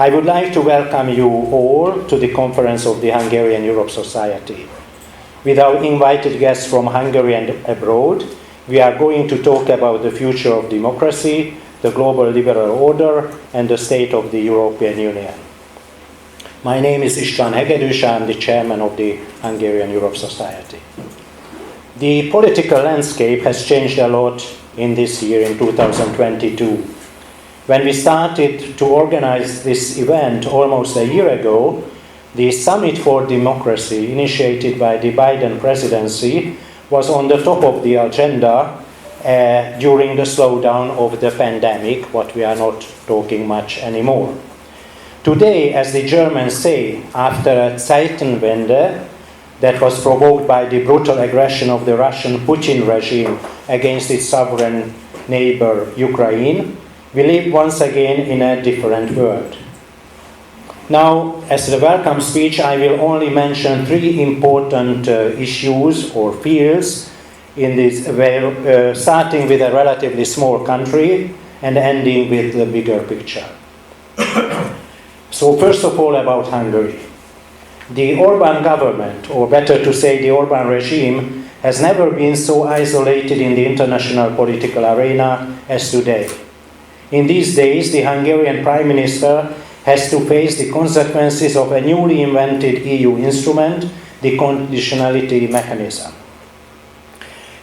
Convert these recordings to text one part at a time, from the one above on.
I would like to welcome you all to the conference of the Hungarian Europe Society. With our invited guests from Hungary and abroad, we are going to talk about the future of democracy, the global liberal order, and the state of the European Union. My name is István Hegedűs. I am the chairman of the Hungarian Europe Society. The political landscape has changed a lot in this year, in 2022. When we started to organize this event almost a year ago, the Summit for Democracy, initiated by the Biden presidency, was on the top of the agenda during the slowdown of the pandemic, what we are not talking much anymore. Today, as the Germans say, after a Zeitenwende that was provoked by the brutal aggression of the Russian Putin regime against its sovereign neighbor Ukraine, we live once again in a different world. Now, as the welcome speech, I will only mention three important issues or fields in this, starting with a relatively small country and ending with the bigger picture. So first of all, about Hungary. The Orbán government, or better to say the Orbán regime, has never been so isolated in the international political arena as today. In these days, the Hungarian Prime Minister has to face the consequences of a newly invented EU instrument, the conditionality mechanism.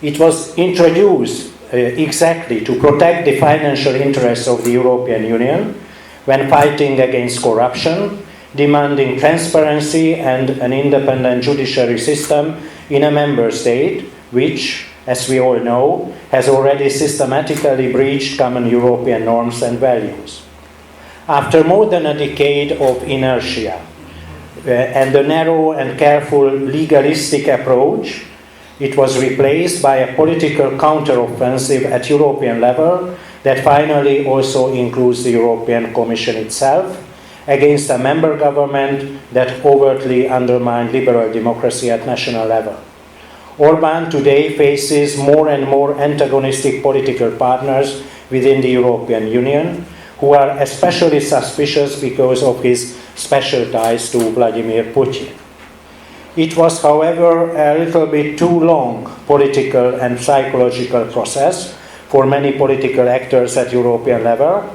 It was introduced exactly to protect the financial interests of the European Union when fighting against corruption, demanding transparency and an independent judiciary system in a member state which, as we all know, has already systematically breached common European norms and values. After more than a decade of inertia and a narrow and careful legalistic approach, it was replaced by a political counteroffensive at European level that finally also includes the European Commission itself against a member government that overtly undermined liberal democracy at national level. Orbán today faces more and more antagonistic political partners within the European Union who are especially suspicious because of his special ties to Vladimir Putin. It was, however, a little bit too long political and psychological process for many political actors at European level,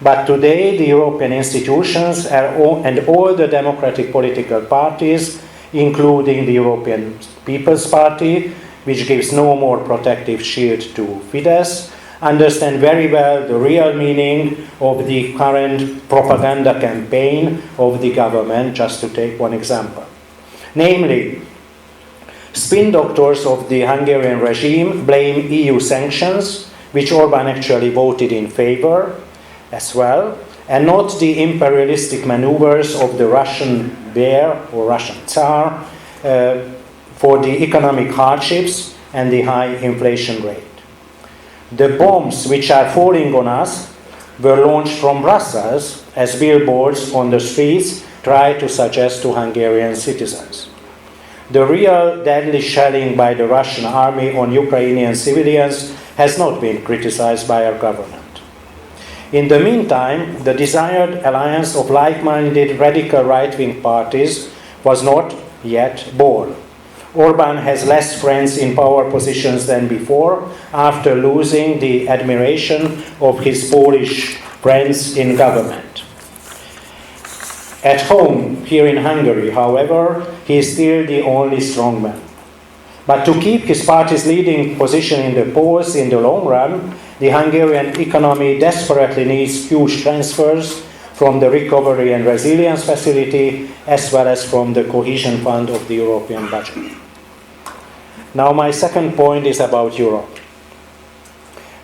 but today the European institutions and all the democratic political parties, including the European People's Party, which gives no more protective shield to Fidesz, understand very well the real meaning of the current propaganda campaign of the government, just to take one example. Namely, spin doctors of the Hungarian regime blame EU sanctions, which Orbán actually voted in favor as well, and not the imperialistic maneuvers of the Russian bear or Russian Tsar for the economic hardships and the high inflation rate. The bombs which are falling on us were launched from Brussels as billboards on the streets try to suggest to Hungarian citizens. The real deadly shelling by the Russian army on Ukrainian civilians has not been criticized by our government. In the meantime, the desired alliance of like-minded radical right-wing parties was not yet born. Orbán has less friends in power positions than before after losing the admiration of his Polish friends in government. At home, here in Hungary, however, he is still the only strongman. But to keep his party's leading position in the polls in the long run, the Hungarian economy desperately needs huge transfers from the Recovery and Resilience Facility as well as from the Cohesion Fund of the European budget. Now my second point is about Europe.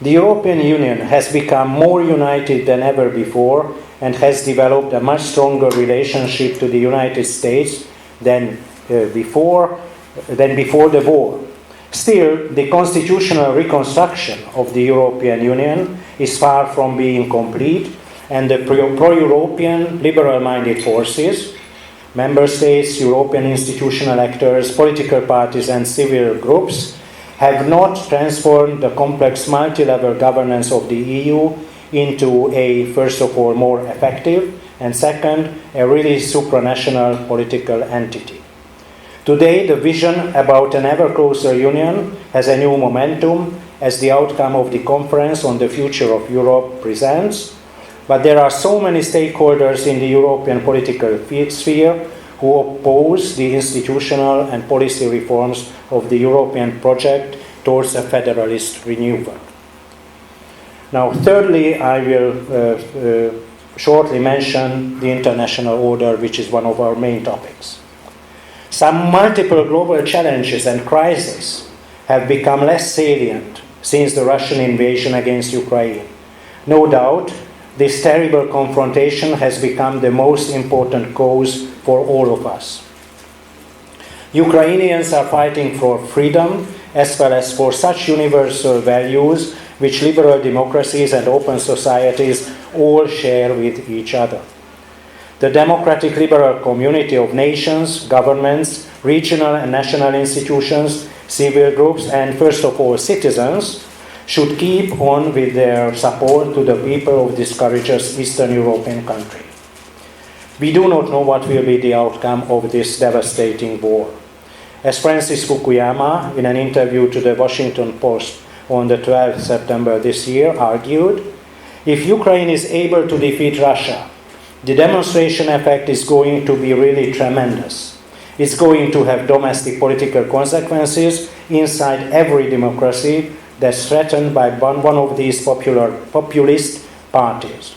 The European Union has become more united than ever before and has developed a much stronger relationship to the United States than before the war. Still, the constitutional reconstruction of the European Union is far from being complete, and the pro-European, liberal-minded forces, member states, European institutional actors, political parties, and civil groups have not transformed the complex multi-level governance of the EU into a, first of all, more effective and second, a really supranational political entity. Today, the vision about an ever closer union has a new momentum as the outcome of the conference on the future of Europe presents, but there are so many stakeholders in the European political sphere who oppose the institutional and policy reforms of the European project towards a federalist renewal. Now, thirdly, I will shortly mention the international order, which is one of our main topics. Some multiple global challenges and crises have become less salient since the Russian invasion against Ukraine. No doubt, this terrible confrontation has become the most important cause for all of us. Ukrainians are fighting for freedom as well as for such universal values which liberal democracies and open societies all share with each other. The democratic liberal community of nations, governments, regional and national institutions, civil groups, and first of all citizens should keep on with their support to the people of this courageous Eastern European country. We do not know what will be the outcome of this devastating war. As Francis Fukuyama, in an interview to the Washington Post on the 12th September this year, argued, if Ukraine is able to defeat Russia, the demonstration effect is going to be really tremendous. It's going to have domestic political consequences inside every democracy that's threatened by one of these populist parties.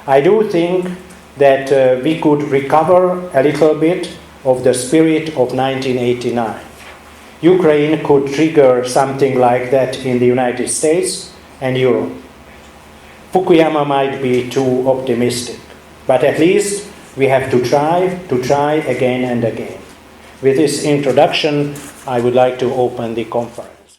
I do think that we could recover a little bit of the spirit of 1989. Ukraine could trigger something like that in the United States and Europe. Fukuyama might be too optimistic, but at least we have to try again and again. With this introduction, I would like to open the conference.